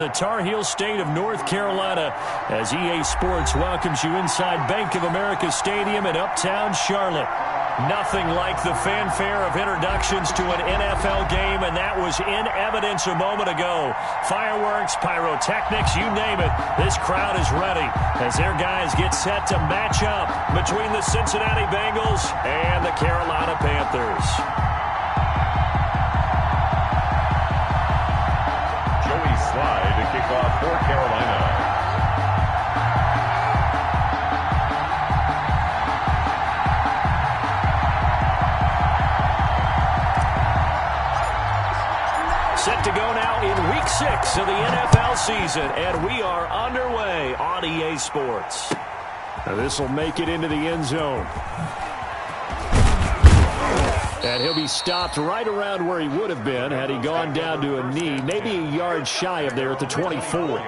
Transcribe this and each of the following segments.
The Tar Heel state of North Carolina as EA Sports welcomes you inside Bank of America Stadium in Uptown Charlotte. Nothing like the fanfare of introductions to an NFL game, and that was in evidence a moment ago. Fireworks, pyrotechnics, you name it. This crowd is ready as their guys get set to match up between the Cincinnati Bengals and the Carolina Panthers. Slide to kick off for Carolina. Set to go now in Week 6 of the NFL season, and we are underway on EA Sports. Now this will make it into the end zone. And he'll be stopped right around where he would have been had he gone down to a knee, maybe a yard shy of there at the 24.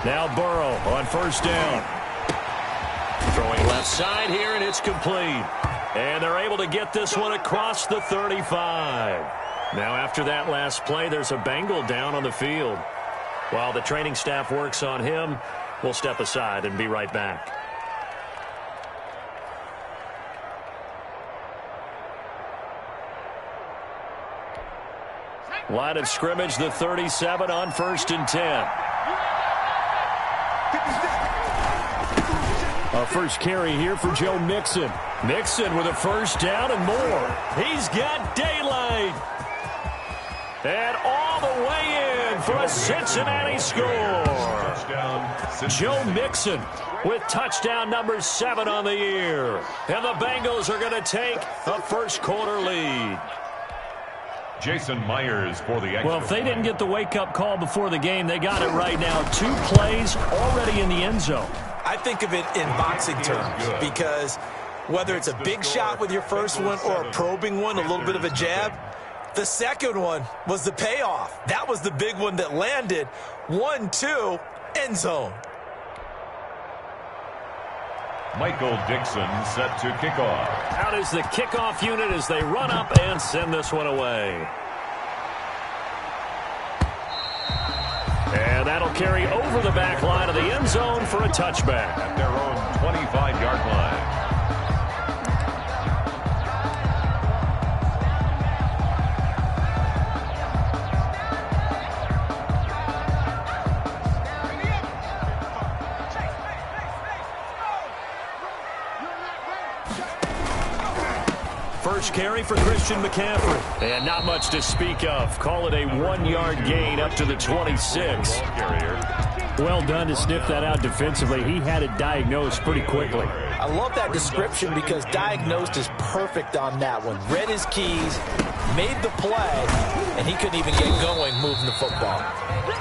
Now Burrow on first down. Throwing left side here, and it's complete. And they're able to get this one across the 35. Now after that last play, there's a Bengal down on the field. While the training staff works on him, we'll step aside and be right back. Line of scrimmage, the 37 on first and 10. A first carry here for Joe Mixon. Mixon with a first down and more. He's got daylight. And all the way in for a Cincinnati score. Joe Mixon with touchdown number 7 on the year. And the Bengals are going to take a first quarter lead. Jason Myers for the extra. Well, if they didn't get the wake-up call before the game, they got it right now. 2 plays already in the end zone. I think of it in boxing terms because whether it's a big shot with your first one or a probing one, a little bit of a jab, the second one was the payoff. That was the big one that landed. 1-2, end zone. Michael Dixon set to kick off. Out is the kickoff unit as they run up and send this one away. And that'll carry over the back line of the end zone for a touchback. At their own 25-yard line. First carry for Christian McCaffrey. And not much to speak of. Call it a 1-yard gain up to the 26. Well done to sniff that out defensively. He had it diagnosed pretty quickly. I love that description because diagnosed is perfect on that one. Read his keys, made the play, and he couldn't even get going moving the football.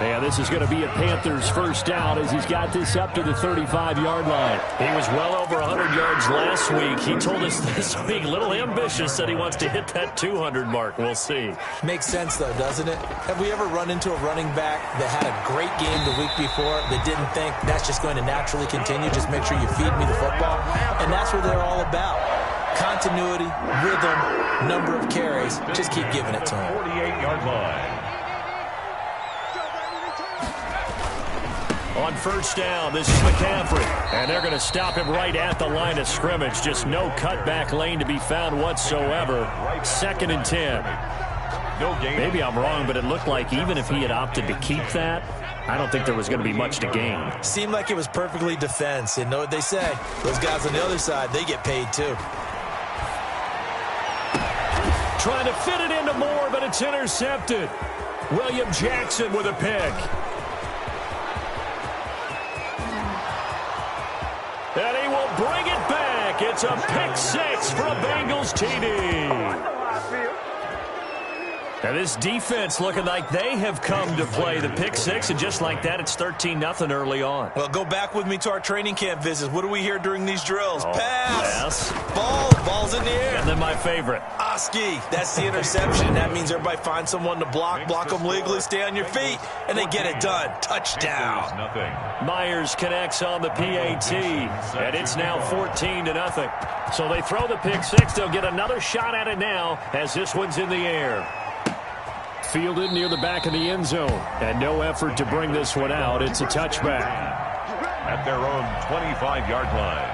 Yeah, this is going to be a Panthers first down as he's got this up to the 35-yard line. He was well over 100 yards last week. He told us this week, a little ambitious, said he wants to hit that 200 mark. We'll see. Makes sense, though, doesn't it? Have we ever run into a running back that had a great game the week before that didn't think that's just going to naturally continue? Just make sure you feed me the football. And that's what they're all about. Continuity, rhythm, number of carries. Just keep giving it to him. 48-yard line. On first down, this is McCaffrey. And they're going to stop him right at the line of scrimmage. Just no cutback lane to be found whatsoever. 2nd and 10. Maybe I'm wrong, but it looked like even if he had opted to keep that, I don't think there was going to be much to gain. Seemed like it was perfectly defense. And know what they say? Those guys on the other side, they get paid too. Trying to fit it into Moore, but it's intercepted. William Jackson with a pick. bring it back. It's a pick six for a Bengals TD. Now this defense looking like they have come to play the pick six, and just like that, it's 13-0 early on. Well, go back with me to our training camp visits. What do we hear during these drills? Pass. Yes. Ball's in the air. And then my favorite. Oski, that's the interception. That means everybody finds someone to block them legally, stay on your feet, and they get it done. Touchdown. Myers connects on the PAT, and it's now 14-0. So they throw the pick six. They'll get another shot at it now as this one's in the air. Fielded near the back of the end zone, and no effort to bring this one out. It's a touchback. At their own 25-yard line.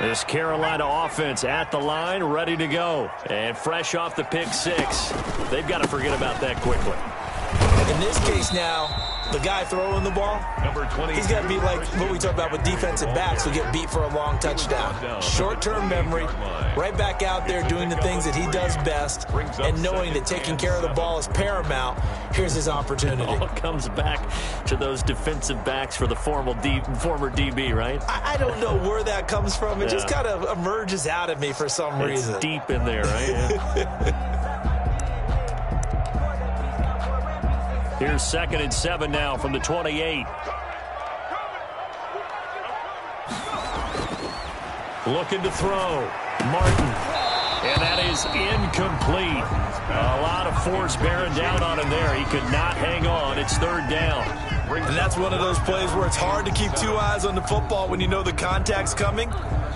This Carolina offense at the line, ready to go. And fresh off the pick six. They've got to forget about that quickly. In this case now, the guy throwing the ball, he's got to be like what we talk about with defensive backs who get beat for a long touchdown. Short-term memory, right back out there doing the things that he does best, and knowing that taking care of the ball is paramount. Here's his opportunity. It all comes back to those defensive backs for the former DB, right? I don't know where that comes from. It just kind of emerges out of me for some reason. It's deep in there, right? Yeah. Here's 2nd and 7 now from the 28. Looking to throw. Martin. And that is incomplete. A lot of force bearing down on him there. He could not hang on. It's 3rd down. And that's one of those plays where it's hard to keep two eyes on the football when you know the contact's coming,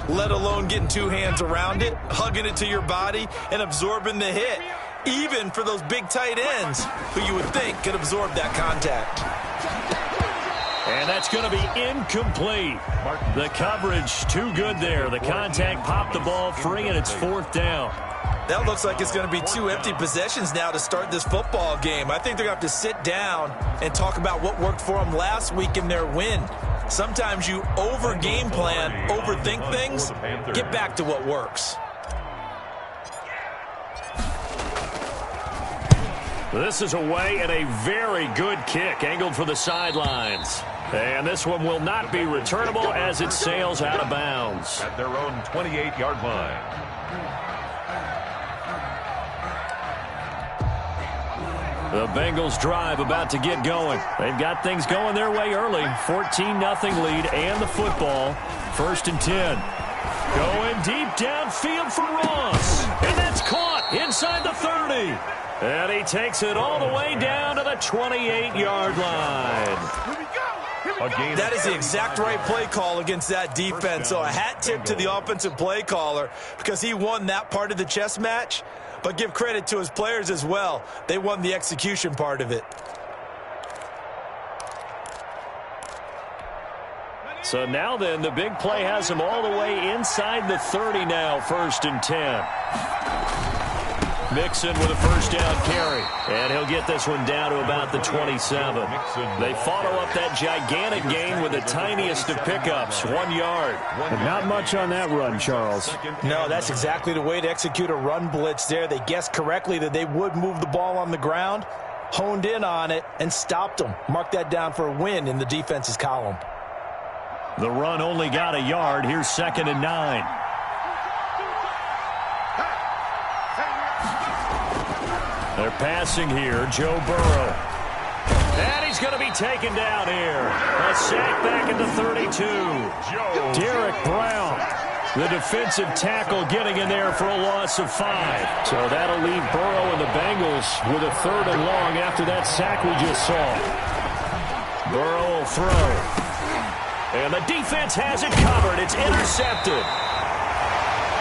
let alone getting two hands around it, hugging it to your body, and absorbing the hit. Even for those big tight ends who you would think could absorb that contact. And that's going to be incomplete. The coverage too good there. The contact popped the ball free, and it's 4th down. That looks like it's going to be 2 empty possessions now to start this football game. I think they're going to have to sit down and talk about what worked for them last week in their win. Sometimes you over-game plan, overthink things, get back to what works. This is away and a very good kick angled for the sidelines. And this one will not be returnable as it sails out of bounds. At their own 28-yard line. The Bengals drive about to get going. They've got things going their way early. 14-0 lead and the football. 1st and 10. Going deep downfield for Ross. And that's caught inside the 30. And he takes it all the way down to the 28-yard line. That is the exact right play call against that defense. So a hat tip to the offensive play caller because he won that part of the chess match. But give credit to his players as well. They won the execution part of it. So now then, the big play has him all the way inside the 30 now, 1st and 10. Mixon with a 1st down carry. And he'll get this one down to about the 27. They follow up that gigantic gain with the tiniest of pickups, 1 yard. And not much on that run, Charles. No, that's exactly the way to execute a run blitz there. They guessed correctly that they would move the ball on the ground, honed in on it, and stopped them. Mark that down for a win in the defense's column. The run only got a yard. Here's 2nd and 9. They're passing here. Joe Burrow. And he's going to be taken down here. A sack back at the 32. Derek Brown, the defensive tackle, getting in there for a loss of 5. So that'll leave Burrow and the Bengals with a 3rd and long after that sack we just saw. Burrow will throw. And the defense has it covered. It's intercepted.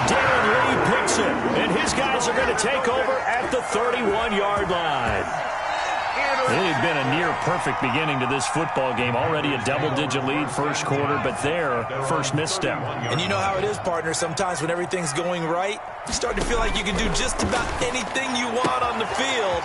Darren Lee picks it, and his guys are going to take over at the 31-yard line. It had been a near-perfect beginning to this football game. Already a double-digit lead 1st quarter, but their first misstep. And you know how it is, partner. Sometimes when everything's going right, you start to feel like you can do just about anything you want on the field.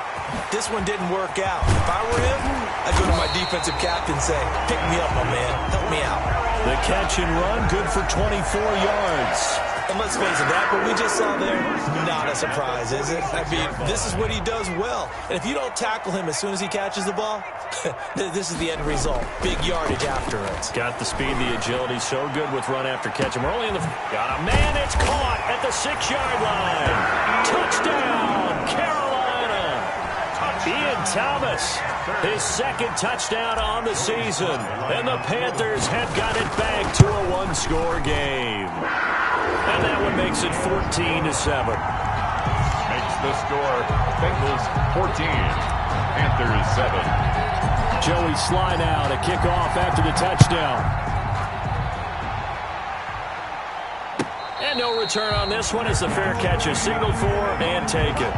This one didn't work out. If I were him, I'd go to my defensive captain and say, pick me up, my man. Help me out. The catch and run, good for 24 yards. And let's face it, that what we just saw there, not a surprise, is it? I mean, this is what he does well. And if you don't tackle him as soon as he catches the ball, this is the end result. Big yardage after it. Got the speed, the agility, so good with run after catch. We're only in the... Got a man, it's caught at the 6-yard line. Touchdown, Carolina. Ian Thomas, his second touchdown on the season. And the Panthers have got it back to a one-score game. And that one makes it 14-7. Makes the score Bengals 14, Panthers 7. Joey Sly now to kick off after the touchdown. And no return on this one as the fair catch is signaled for and taken.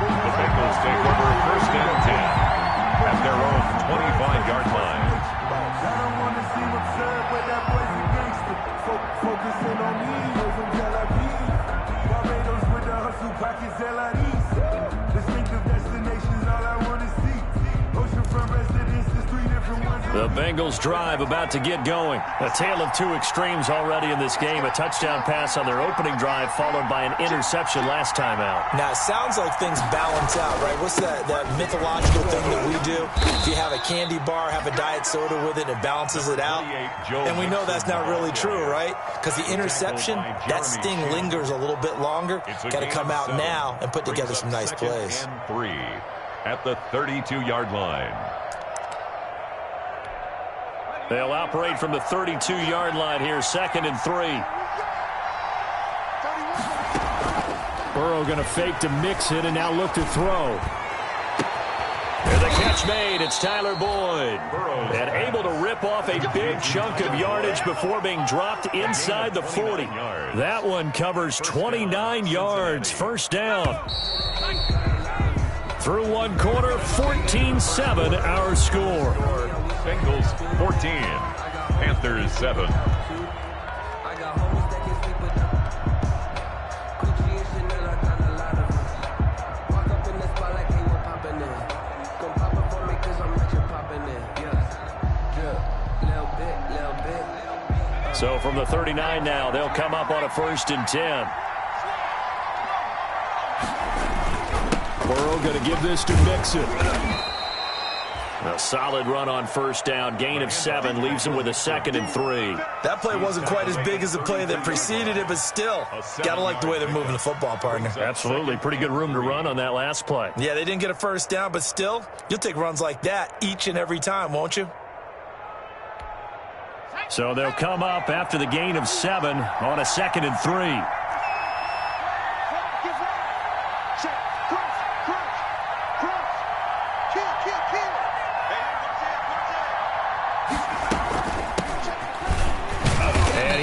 The Bengals take over first and 10 at their own 25-yard line. I don't want to seem absurd, but that boy's a gangster. Focusing on me, from Tel Aviv. Barbados with the hustle, pockets LIDs. Distinctive destinations, all I want to see. Oceanfront residences, 3 different ones. The Bengals drive about to get going. A tale of two extremes already in this game. A touchdown pass on their opening drive followed by an interception last time out. Now, it sounds like things balance out, right? What's that mythological thing that we do? If you have a candy bar, have a diet soda with it, it balances it out. And we know that's not really true, right? Because the interception, that sting lingers a little bit longer. Got to come out now and put together some nice plays. And 3 at the 32-yard line. They'll operate from the 32-yard line here, 2nd and 3. Burrow going to fake to mix it and now look to throw. And the catch made. It's Tyler Boyd. And able to rip off a big chunk of yardage before being dropped inside the 40. That one covers 29 yards. First down. Through one quarter, 14-7 our score. Bengals 14, Panthers 7. So from the 39 now, they'll come up on a 1st and 10. Burrow going to give this to Mixon. A solid run on first down. Gain of 7 leaves him with a 2nd and 3. That play wasn't quite as big as the play that preceded it, but still, got to like the way they're moving the football, partner. Absolutely. Pretty good room to run on that last play. Yeah, they didn't get a first down, but still, you'll take runs like that each and every time, won't you? So they'll come up after the gain of 7 on a 2nd and 3.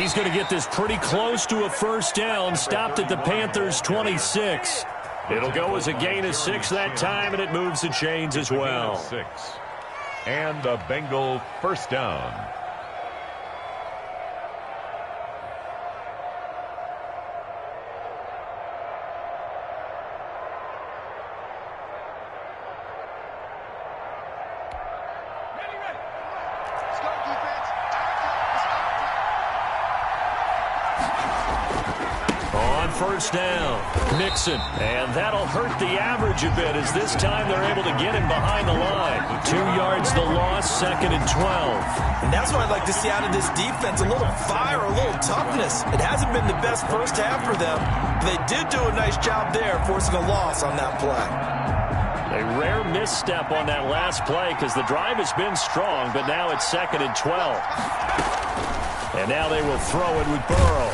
He's going to get this pretty close to a first down. Stopped at the Panthers' 26. It'll go as a gain of 6 that time, and it moves the chains as well. 6. And a Bengal first down. First down, Mixon, and that'll hurt the average a bit as this time they're able to get him behind the line. 2 yards the loss, 2nd and 12. And that's what I'd like to see out of this defense, a little fire, a little toughness. It hasn't been the best first half for them. They did do a nice job there, forcing a loss on that play. A rare misstep on that last play because the drive has been strong, but now it's 2nd and 12. And now they will throw it with Burrow.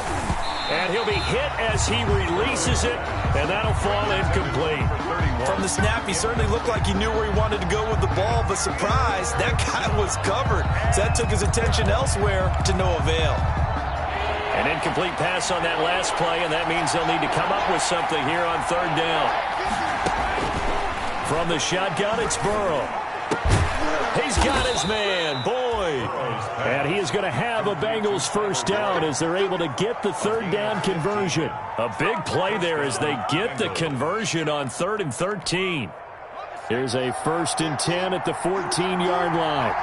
And he'll be hit as he releases it, and that'll fall incomplete. From the snap, he certainly looked like he knew where he wanted to go with the ball, but surprise, that guy was covered. So that took his attention elsewhere to no avail. An incomplete pass on that last play, and that means they'll need to come up with something here on 3rd down. From the shotgun, it's Burrow. He's got his man, Boyd. And he is going to have a Bengals first down as they're able to get the 3rd down conversion. A big play there as they get the conversion on 3rd and 13. Here's a 1st and 10 at the 14-yard line.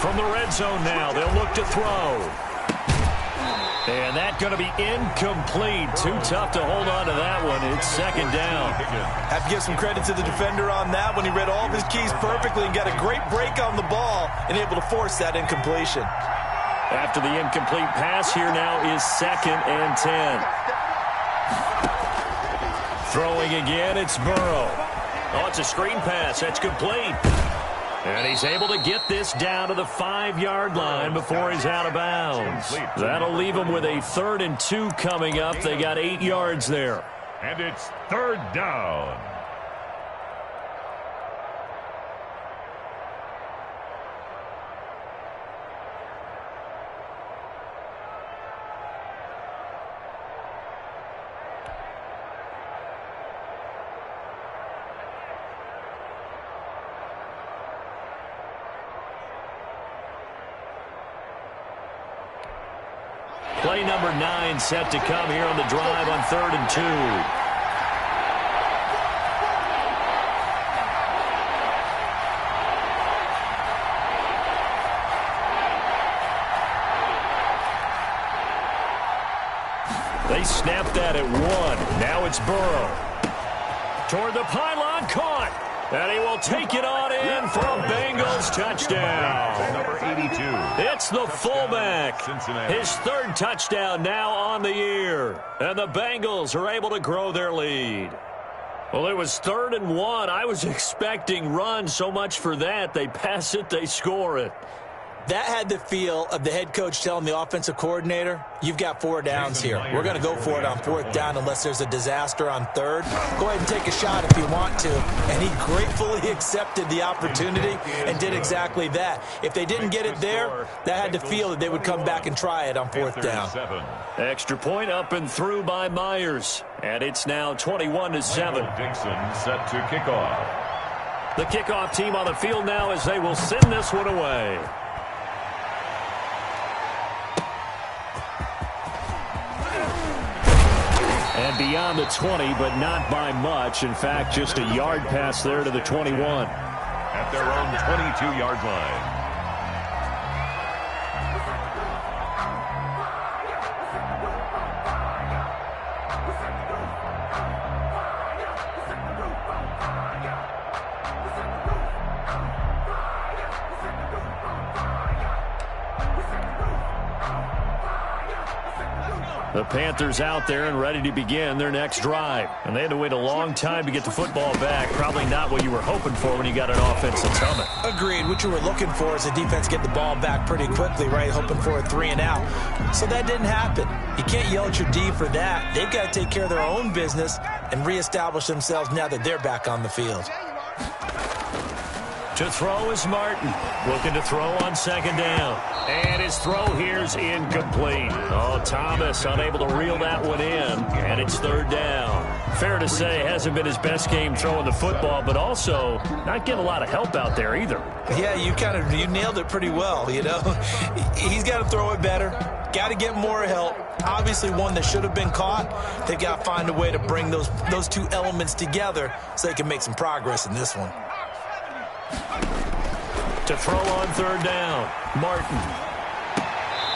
From the red zone now, they'll look to throw. And that's going to be incomplete. Too tough to hold on to that one. It's second down. Have to give some credit to the defender on that when he read all of his keys perfectly and got a great break on the ball and able to force that incompletion. After the incomplete pass, here now is second and 10. Throwing again, it's Burrow. Oh, it's a screen pass. That's complete. And he's able to get this down to the 5-yard line before he's out of bounds. That'll leave him with a 3rd and 2 coming up. They got 8 yards there. And it's 3rd down. Play number 9 set to come here on the drive on 3rd and 2. They snapped that at 1. Now it's Burrow. Toward the pylon, caught. And he will take it on in for a Bengals touchdown. Number 82. It's the fullback. His 3rd touchdown now on the year. And the Bengals are able to grow their lead. Well, it was 3rd and 1. I was expecting run. So much for that. They pass it, they score it. That had the feel of the head coach telling the offensive coordinator, you've got 4 downs here. We're going to go for it on 4th down unless there's a disaster on 3rd. Go ahead and take a shot if you want to. And he gratefully accepted the opportunity and did exactly that. If they didn't get it there, that had the feel that they would come back and try it on 4th down. Extra point up and through by Myers. And it's now 21-7. Dixon set to kick off. The kickoff team on the field now as they will send this one away. And beyond the 20, but not by much. In fact, just a yard pass there to the 21. At their own 22-yard line. The Panthers out there and ready to begin their next drive. And they had to wait a long time to get the football back. Probably not what you were hoping for when you got an offense that's humming. Agreed. What you were looking for is the defense get the ball back pretty quickly, right? Hoping for a 3 and out. So that didn't happen. You can't yell at your D for that. They've got to take care of their own business and reestablish themselves now that they're back on the field. To throw is Martin. Looking to throw on 2nd down. And his throw here's incomplete. Oh, Thomas unable to reel that one in. And it's 3rd down. Fair to say, hasn't been his best game throwing the football, but also not getting a lot of help out there either. Yeah, you nailed it pretty well, you know. He's got to throw it better. Got to get more help. Obviously one that should have been caught. They've got to find a way to bring those 2 elements together so they can make some progress in this one. To throw on 3rd down, Martin.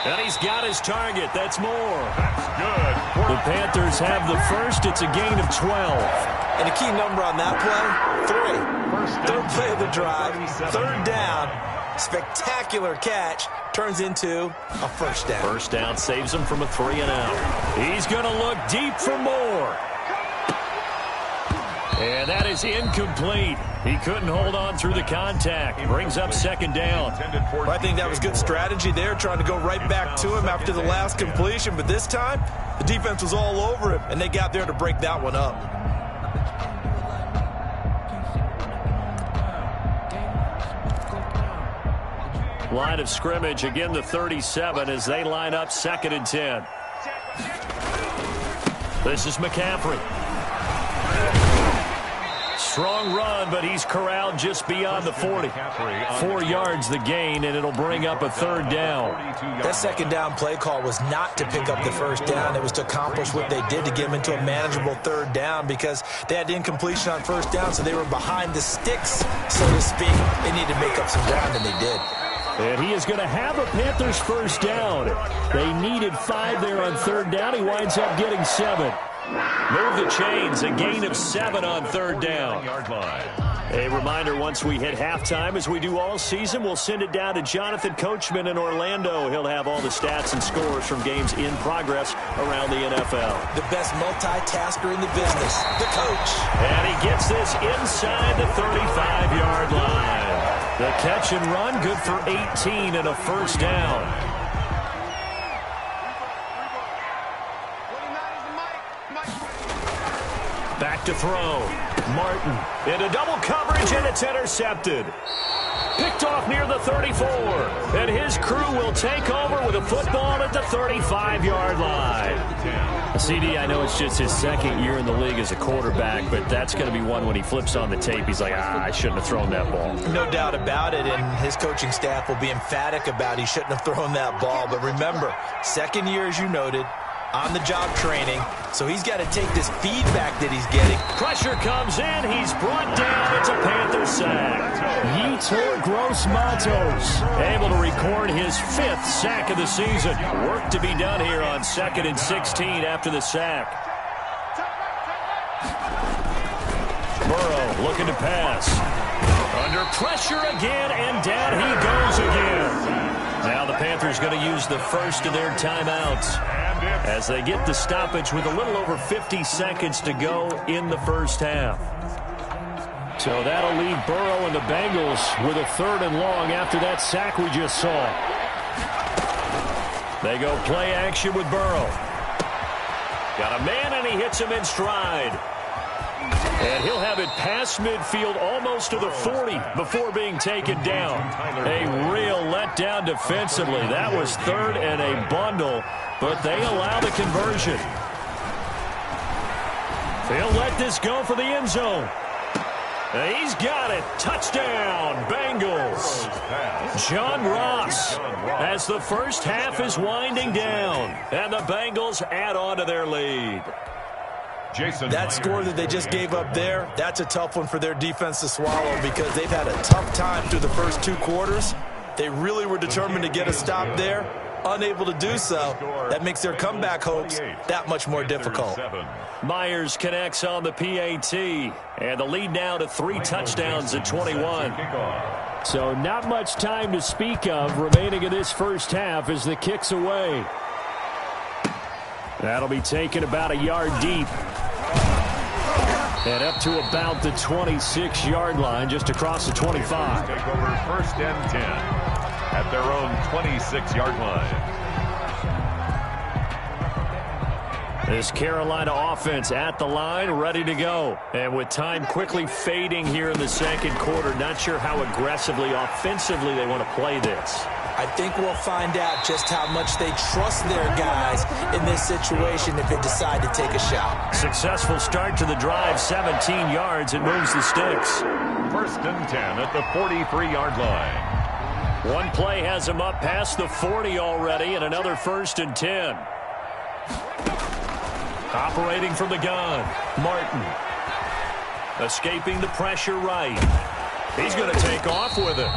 And he's got his target. That's more. That's good. The Panthers have the first. It's a gain of 12. And a key number on that play, 3. 3rd play of the drive, 3rd down. Spectacular catch. Turns into a 1st down. 1st down saves him from a 3 and out. He's going to look deep for more. And that is incomplete. He couldn't hold on through the contact. Brings up 2nd down. Well, I think that was good strategy there, trying to go right back to him after the last completion. But this time, the defense was all over him, and they got there to break that one up. Line of scrimmage, again the 37 as they line up 2nd and 10. This is McCaffrey. Strong run, but he's corralled just beyond the 40. 4 yards the gain, and it'll bring up a 3rd down. That 2nd down play call was not to pick up the 1st down. It was to accomplish what they did to get them into a manageable 3rd down because they had incompletion on 1st down, so they were behind the sticks, so to speak. They needed to make up some ground, and they did. And he is going to have a Panthers first down. They needed 5 there on third down. He winds up getting 7. Move the chains, a gain of 7 on third down. A reminder, once we hit halftime, as we do all season, we'll send it down to Jonathan Coachman in Orlando. He'll have all the stats and scores from games in progress around the NFL. The best multitasker in the business, the coach. And he gets this inside the 35-yard line. The catch and run, good for 18 and a first down. Back to throw. Martin into double coverage, and it's intercepted. Picked off near the 34. And his crew will take over with a football at the 35-yard line. CD, I know it's just his second year in the league as a quarterback, but that's going to be one when he flips on the tape. He's like, I shouldn't have thrown that ball. No doubt about it, and his coaching staff will be emphatic about he shouldn't have thrown that ball. But remember, second year, as you noted, on-the-job training, so he's got to take this feedback that he's getting. Pressure comes in. He's brought down. It's a Panther sack. Yetur Gross-Matos able to record his 5th sack of the season. Work to be done here on 2nd and 16 after the sack. Burrow looking to pass. Under pressure again, and down he goes again. Now the Panthers going to use the first of their timeouts as they get the stoppage with a little over 50 seconds to go in the first half. So that'll leave Burrow and the Bengals with a 3rd and long after that sack we just saw. They go play action with Burrow. Got a man, and he hits him in stride. And he'll have it past midfield almost to the 40 before being taken down. A real letdown defensively. That was 3rd and a bundle, but they allow the conversion. They'll let this go for the end zone. He's got it. Touchdown, Bengals. John Ross as the first half is winding down, and the Bengals add on to their lead. That score that they just gave up there, that's a tough one for their defense to swallow because they've had a tough time through the first 2 quarters. They really were determined to get a stop there. Unable to do so, that makes their comeback hopes that much more difficult. Myers connects on the PAT, and the lead now to 3 touchdowns at 21. So not much time to speak of remaining in this first half as the kick's away. That'll be taken about a yard deep. And up to about the 26-yard line, just across the 25. Take over 1st and 10 at their own 26-yard line. This Carolina offense at the line, ready to go. And with time quickly fading here in the second quarter, not sure how aggressively, offensively they want to play this. I think we'll find out just how much they trust their guys in this situation if they decide to take a shot. Successful start to the drive, 17 yards. It moves the sticks. 1st and 10 at the 43-yard line. One play has him up past the 40 already, and another 1st and 10. Operating from the gun, Martin. Escaping the pressure right. He's going to take off with it.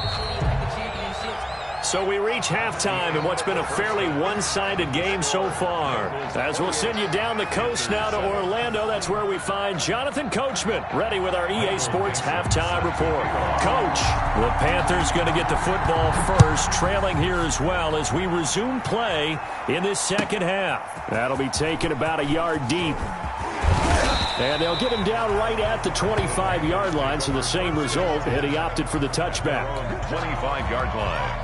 So we reach halftime in what's been a fairly one-sided game so far. As we'll send you down the coast now to Orlando, that's where we find Jonathan Coachman, ready with our EA Sports halftime report. Coach, the Panthers going to get the football first, trailing here as well as we resume play in this second half. That'll be taken about a yard deep. And they'll get him down right at the 25-yard line, so the same result, and he opted for the touchback. 25-yard line.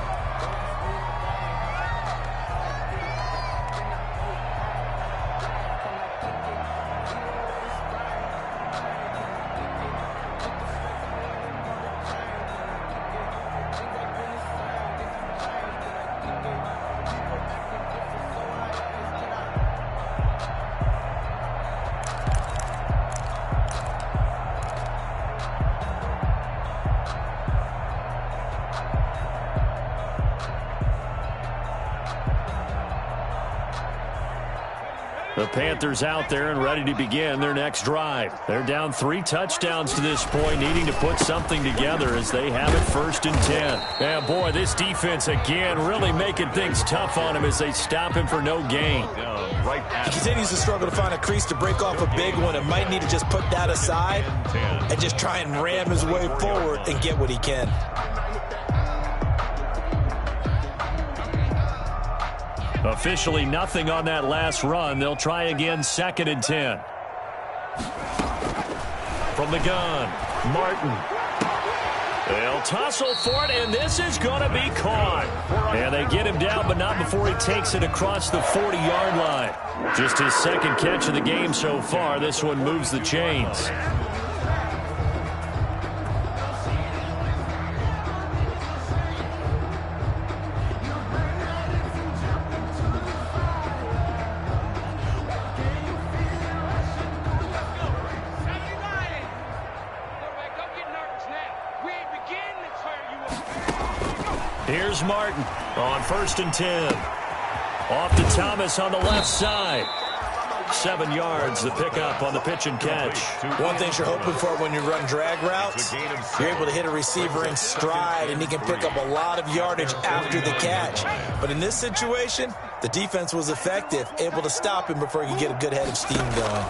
The Panthers out there and ready to begin their next drive. They're down 3 touchdowns to this point, needing to put something together as they have it 1st and 10. Yeah, boy, this defense again really making things tough on him as they stop him for no gain. He continues to struggle to find a crease to break off a big one and might need to just put that aside and just try and ram his way forward and get what he can. Officially nothing on that last run. They'll try again 2nd and 10. From the gun, Martin. They'll tussle for it, and this is going to be caught. And they get him down, but not before he takes it across the 40-yard line. Just his 2nd catch of the game so far. This one moves the chains. Here's Martin on 1st and 10. Off to Thomas on the left side. 7 yards, the pickup on the pitch and catch. One thing you're hoping for when you run drag routes, you're able to hit a receiver in stride, and he can pick up a lot of yardage after the catch. But in this situation, the defense was effective, able to stop him before he could get a good head of steam going.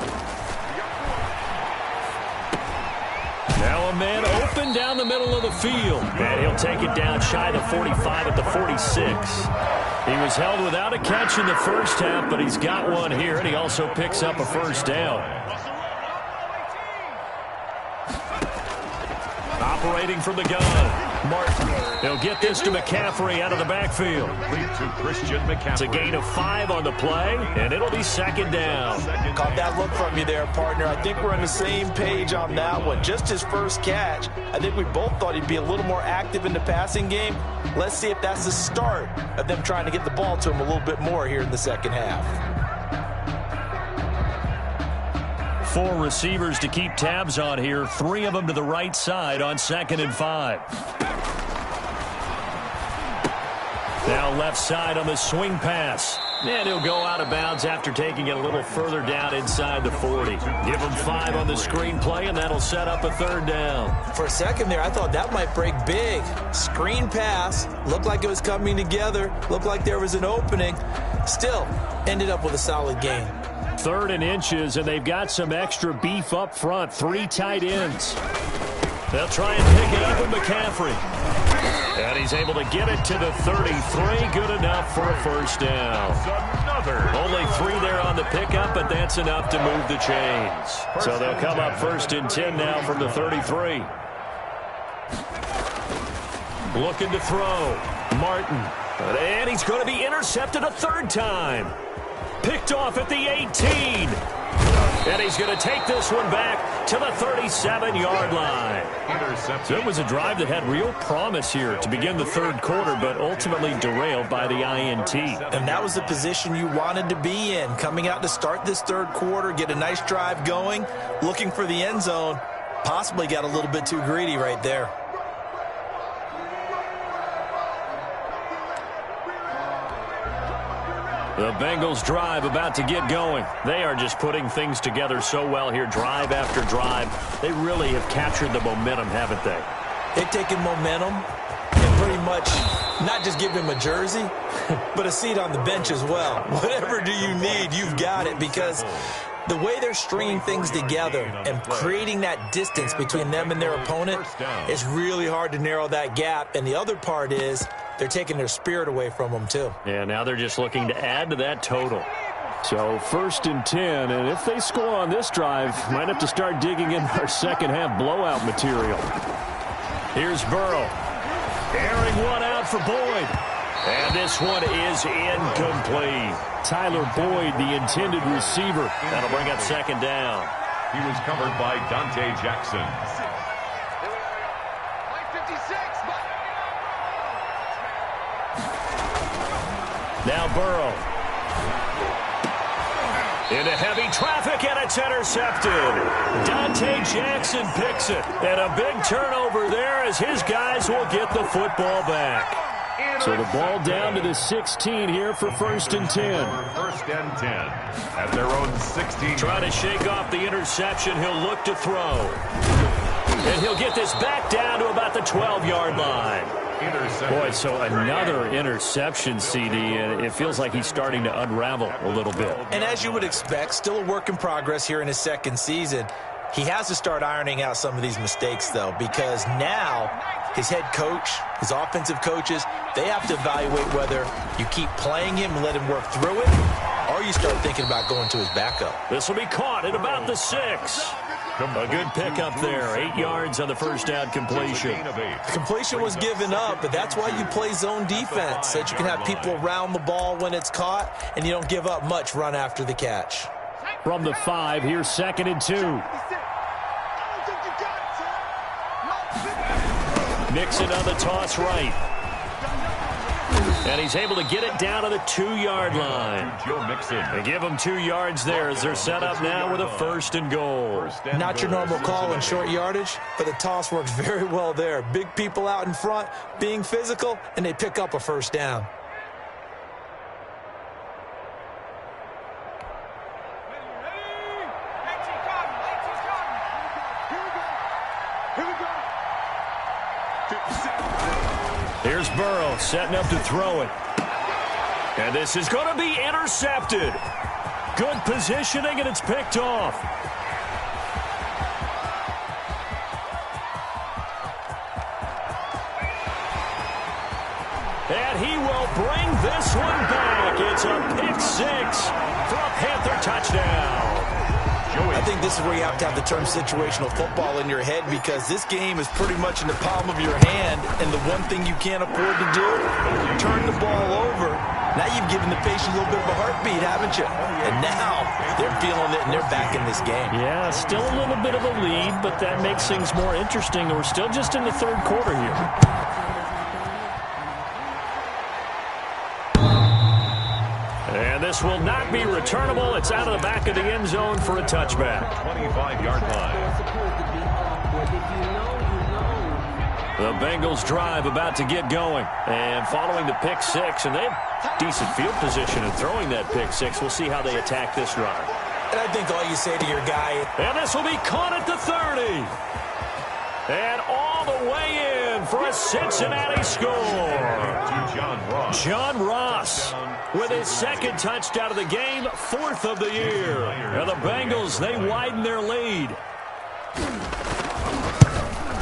Now a man open down the middle of the field. And he'll take it down shy of the 45 at the 46. He was held without a catch in the first half, but he's got one here, and he also picks up a 1st down. Operating from the gun, Martin. He'll get this to McCaffrey out of the backfield. It's a gain of 5 on the play, and it'll be 2nd down. Caught that look from you there, partner. I think we're on the same page on that one. Just his first catch. I think we both thought he'd be a little more active in the passing game. Let's see if that's the start of them trying to get the ball to him a little bit more here in the 2nd half. 4 receivers to keep tabs on here. 3 of them to the right side on 2nd and 5. Now left side on the swing pass. And he'll go out of bounds after taking it a little further down inside the 40. Give him 5 on the screen play, and that'll set up a 3rd down. For a second there, I thought that might break big. Screen pass. Looked like it was coming together. Looked like there was an opening. Still, ended up with a solid gain. 3rd and inches, and they've got some extra beef up front. 3 tight ends. They'll try and pick it up with McCaffrey. And he's able to get it to the 33. Good enough for a 1st down. Only 3 there on the pickup, but that's enough to move the chains. So they'll come up 1st and 10 now from the 33. Looking to throw. Martin. And he's going to be intercepted a 3rd time. Picked off at the 18. And he's going to take this one back to the 37-yard line. So it was a drive that had real promise here to begin the 3rd quarter, but ultimately derailed by the INT. And that was the position you wanted to be in. Coming out to start this 3rd quarter, get a nice drive going, looking for the end zone. Possibly got a little bit too greedy right there. The Bengals drive about to get going. They are just putting things together so well here, drive after drive. They really have captured the momentum, haven't they? They've taken momentum and pretty much not just give him a jersey, but a seat on the bench as well. Whatever do you need, you've got it, because the way they're stringing things together and creating that distance between them and their opponent is really hard to narrow that gap. And the other part is they're taking their spirit away from them, too. Yeah, now they're just looking to add to that total. So 1st and 10, and if they score on this drive, might have to start digging in our 2nd half blowout material. Here's Burrow. Airing one out for Boyd. And this one is incomplete. Tyler Boyd, the intended receiver. That'll bring up 2nd down. He was covered by Dante Jackson. Now Burrow. Into heavy traffic, and it's intercepted. Dante Jackson picks it. And a big turnover there as his guys will get the football back. So the ball down to the 16 here for 1st and 10. First and 10 at their own 16. Trying to shake off the interception. He'll look to throw. And he'll get this back down to about the 12-yard line. Boy, so another interception, CD, and it feels like he's starting to unravel a little bit. And as you would expect, still a work in progress here in his second season. He has to start ironing out some of these mistakes, though, because now his head coach, his offensive coaches, they have to evaluate whether you keep playing him and let him work through it, or you start thinking about going to his backup. This will be caught at about the 6. A good pickup there. 8 yards on the first down completion. Completion was given up, but that's why you play zone defense, so that you can have people around the ball when it's caught, and you don't give up much run after the catch. From the 5, here's 2nd and 2. Mixon on the toss right. And he's able to get it down to the 2-yard line. They give him 2 yards there as they're set up now with a 1st and goal. Not your normal call in short yardage, but the toss works very well there. Big people out in front, being physical, and they pick up a 1st down. Here's Burrow setting up to throw it. And this is going to be intercepted. Good positioning, and it's picked off. And he will bring this one back. It's a pick 6 for a Panther touchdown. I think this is where you have to have the term situational football in your head, because this game is pretty much in the palm of your hand, and the one thing you can't afford to do, turn the ball over. Now you've given the patient a little bit of a heartbeat, haven't you? And now they're feeling it, and they're back in this game. Yeah, still a little bit of a lead, but that makes things more interesting. We're still just in the 3rd quarter here. And this will not be returnable. It's out of the back of the end zone for a touchback. 25-yard line. The Bengals drive about to get going. And following the pick 6, and they have decent field position in throwing that pick 6. We'll see how they attack this drive. And I think all you say to your guy... And this will be caught at the 30. And all the way in for a Cincinnati score. John Ross with his 2nd touchdown of the game, 4th of the year. And the Bengals, they widen their lead.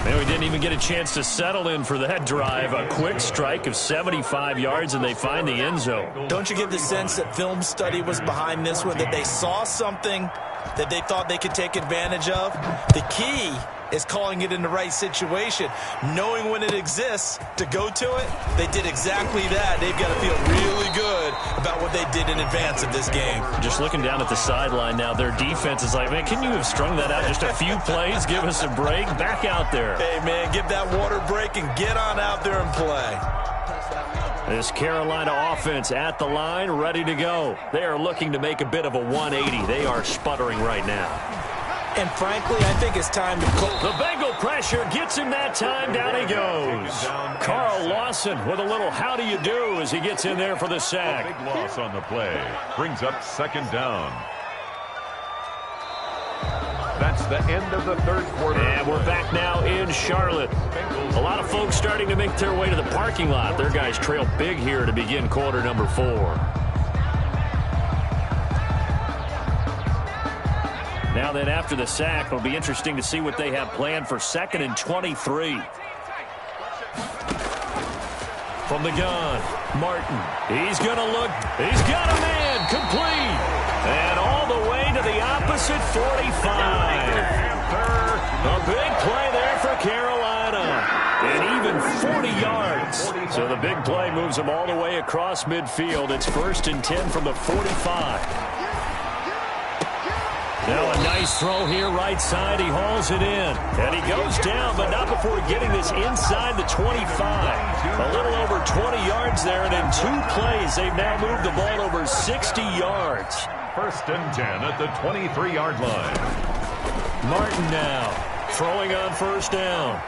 Man, we didn't even get a chance to settle in for that drive. A quick strike of 75 yards, and they find the end zone. Don't you get the sense that film study was behind this one, that they saw something that they thought they could take advantage of? The key is calling it in the right situation, knowing when it exists to go to it. They did exactly that. They've got to feel really good about what they did in advance of this game. Just looking down at the sideline now, their defense is like, man, can you have strung that out just a few plays? Give us a break. Back out there. Hey, man, give that water break and get on out there and play. This Carolina offense at the line, ready to go. They are looking to make a bit of a 180. They are sputtering right now. And frankly, I think it's time to go. The Bengal pressure gets him that time. Down he goes. Carl Lawson with a little how do you do as he gets in there for the sack. Big loss on the play. Brings up 2nd down. That's the end of the 3rd quarter. And we're back now in Charlotte. A lot of folks starting to make their way to the parking lot. Their guys trail big here to begin quarter number 4. Now then, after the sack, it'll be interesting to see what they have planned for 2nd and 23. From the gun, Martin. He's going to look. He's got a man. Complete. And all the way to the opposite 45. A big play there for Carolina. And even 40 yards. So the big play moves them all the way across midfield. It's 1st and 10 from the 45. Now a nice throw here right side. He hauls it in. And he goes down, but not before getting this inside the 25. A little over 20 yards there, and in 2 plays, they've now moved the ball over 60 yards. 1st and 10 at the 23-yard line. Martin now throwing on 1st down.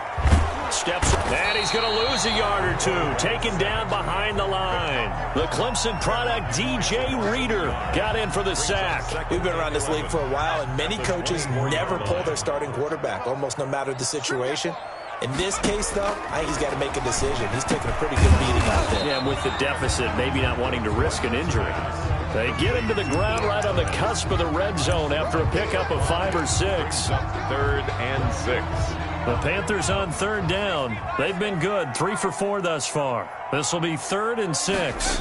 Steps, and he's going to lose a yard or two. Taken down behind the line. The Clemson product, DJ Reader, got in for the sack. We've been around this league for a while, and many coaches never pull their starting quarterback, almost no matter the situation. In this case, though, I think he's got to make a decision. He's taking a pretty good beating out there. Yeah, with the deficit, maybe not wanting to risk an injury. They get him to the ground right on the cusp of the red zone after a pickup of 5 or 6. 3rd and 6. The Panthers on 3rd down. They've been good, 3 for 4 thus far. This will be 3rd and 6.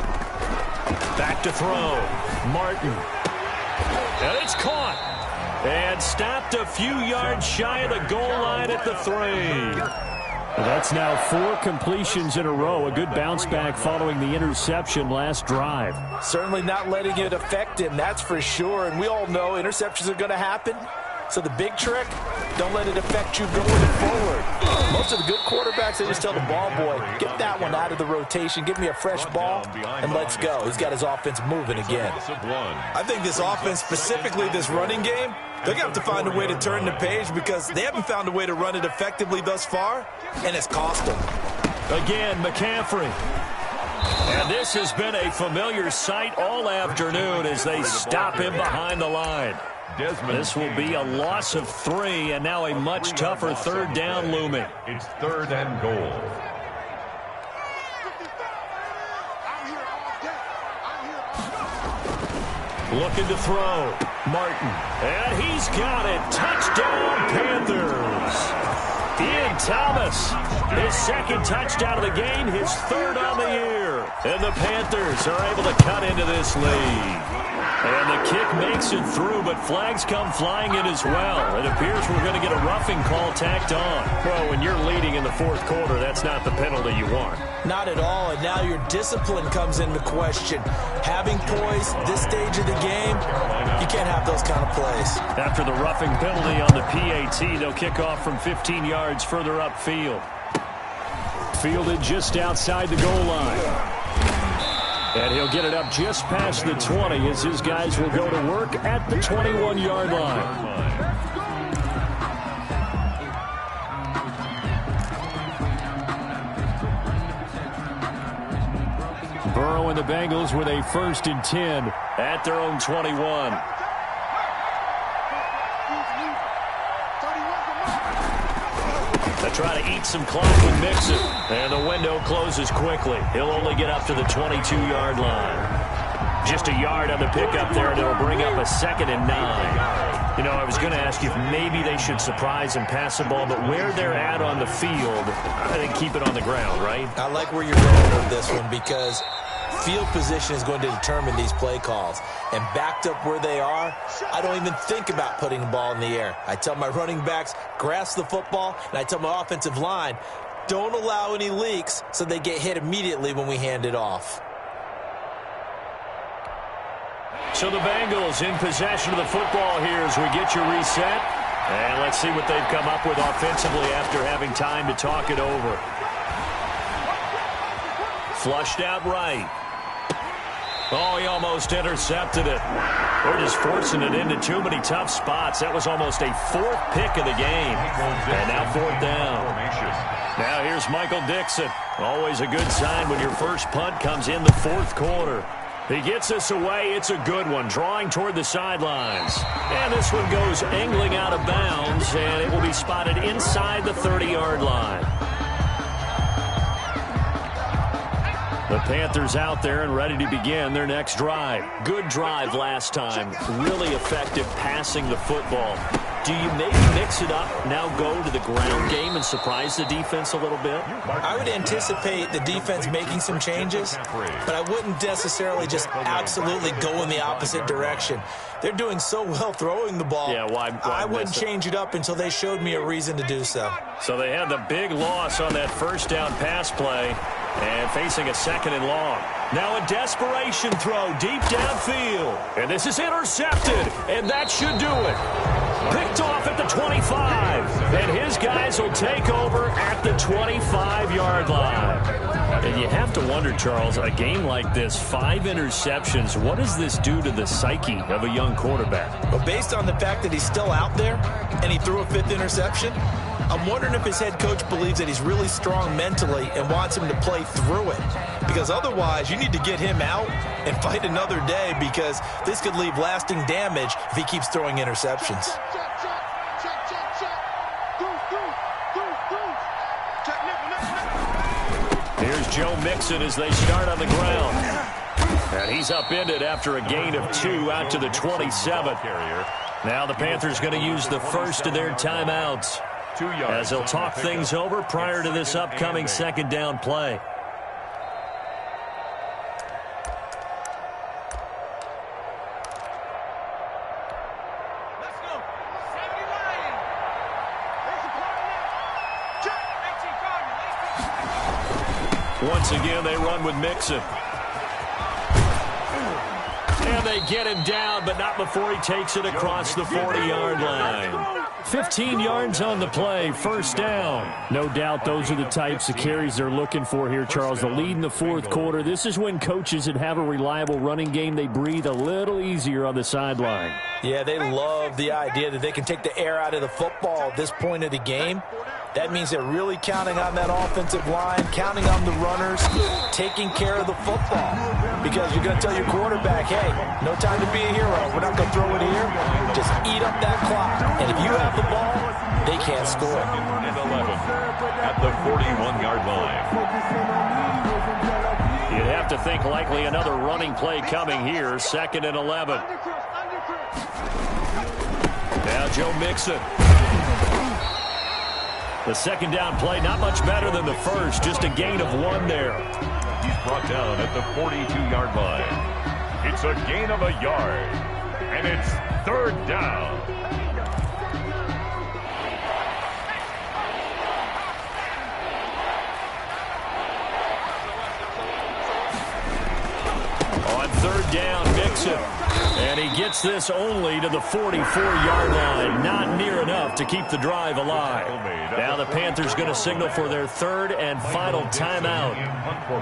Back to throw. Martin. And it's caught. And stopped a few yards shy of the goal line at the 3. That's now 4 completions in a row. A good bounce back following the interception last drive. Certainly not letting it affect him, that's for sure. And we all know interceptions are going to happen. So the big trick, don't let it affect you going forward. Most of the good quarterbacks, they just tell the ball boy, get that one out of the rotation, give me a fresh ball, and let's go. He's got his offense moving again. I think this offense, specifically this running game, they're going to have to find a way to turn the page because they haven't found a way to run it effectively thus far, and it's cost them. Again, McCaffrey. And this has been a familiar sight all afternoon as they stop him behind the line. This will be a loss of 3, and now a much tougher 3rd down looming. It's 3rd and goal. Looking to throw. Martin. And he's got it. Touchdown, Panthers. Ian Thomas, his 2nd touchdown of the game, his 3rd on the year. And the Panthers are able to cut into this lead. And the kick makes it through, but flags come flying in as well. It appears we're going to get a roughing call tacked on. Well, when you're leading in the 4th quarter, that's not the penalty you want. Not at all, and now your discipline comes into question. Having poise this stage of the game, you can't have those kind of plays. After the roughing penalty on the PAT, they'll kick off from 15 yards further upfield. Fielded just outside the goal line. And he'll get it up just past the 20 as his guys will go to work at the 21-yard line. Burrow and the Bengals with a 1st and 10 at their own 21. They try to eat some clock with Mixon. And the window closes quickly. He'll only get up to the 22-yard line. Just a yard on the pickup there, and it'll bring up a 2nd and 9. You know, I was going to ask you if maybe they should surprise and pass the ball, but where they're at on the field, I think keep it on the ground, right? I like where you're going with this one because field position is going to determine these play calls. And backed up where they are, I don't even think about putting the ball in the air. I tell my running backs, grasp the football, and I tell my offensive line, don't allow any leaks so they get hit immediately when we hand it off. So the Bengals in possession of the football here as we get you reset. And let's see what they've come up with offensively after having time to talk it over. Flushed out right. Oh, he almost intercepted it. They're just forcing it into too many tough spots. That was almost a 4th pick of the game. And now 4th down. Now here's Michael Dixon. Always a good sign when your first punt comes in the 4th quarter. He gets us away. It's a good one, drawing toward the sidelines. And this one goes angling out of bounds, and it will be spotted inside the 30-yard line. The Panthers out there and ready to begin their next drive. Good drive last time. Really effective passing the football. Do you maybe mix it up, now go to the ground game and surprise the defense a little bit? I would anticipate the defense making some changes, but I wouldn't necessarily just absolutely go in the opposite direction. They're doing so well throwing the ball. Yeah, why I wouldn't change it up until they showed me a reason to do so. So they had the big loss on that 1st down pass play and facing a 2nd and long. Now a desperation throw deep downfield. And this is intercepted, and that should do it. Picked off at the 25. And his guys will take over at the 25-yard line. And you have to wonder, Charles, a game like this, 5 interceptions, what does this do to the psyche of a young quarterback? Well, based on the fact that he's still out there and he threw a 5th interception, I'm wondering if his head coach believes that he's really strong mentally and wants him to play through it. Because otherwise, you need to get him out and fight another day, because this could leave lasting damage if he keeps throwing interceptions. Here's Joe Mixon as they start on the ground. And he's upended after a gain of 2 out to the 27. Now the Panthers going to use the first of their timeouts, 2 yards as they'll talk things over prior to this upcoming second down play. Once again, they run with Mixon. And they get him down, but not before he takes it across the 40-yard line. 15 yards on the play, first down. No doubt those are the types of carries they're looking for here, Charles. The lead in the fourth quarter. This is when coaches that have a reliable running game, they breathe a little easier on the sideline. Yeah, they love the idea that they can take the air out of the football at this point of the game. That means they're really counting on that offensive line, counting on the runners, taking care of the football. Because you're going to tell your quarterback, hey, no time to be a hero. We're not going to throw it here. Just eat up that clock. And if you have the ball, they can't score. and 11 at the 41-yard line. You'd have to think likely another running play coming here, 2nd and 11. Now Joe Mixon. The second down play, not much better than the first, just a gain of 1 there. He's brought down at the 42-yard line. It's a gain of a yard, and it's 3rd down. On 3rd down, Mixon. And he gets this only to the 44-yard line. Not near enough to keep the drive alive. Now the Panthers going to signal for their 3rd and final timeout,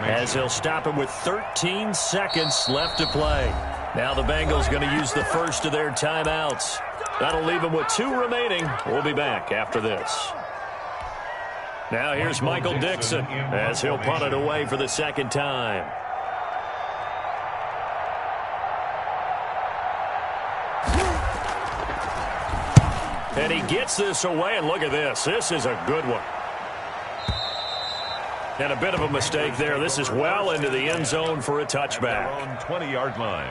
as they'll stop him with 13 seconds left to play. Now the Bengals going to use the first of their timeouts. That'll leave them with 2 remaining. We'll be back after this. Now here's Michael Dixon as he'll punt it away for the 2nd time. And he gets this away, and look at this. This is a good one. And a bit of a mistake there. This is well into the end zone for a touchback. On 20-yard line.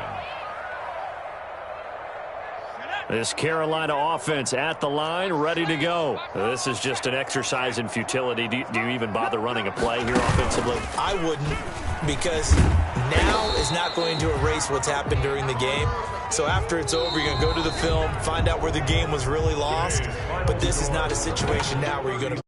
This Carolina offense at the line, ready to go. This is just an exercise in futility. Do you even bother running a play here offensively? I wouldn't, because now is not going to erase what's happened during the game. So after it's over, you're going to go to the film, find out where the game was really lost. But this is not a situation now where you're going to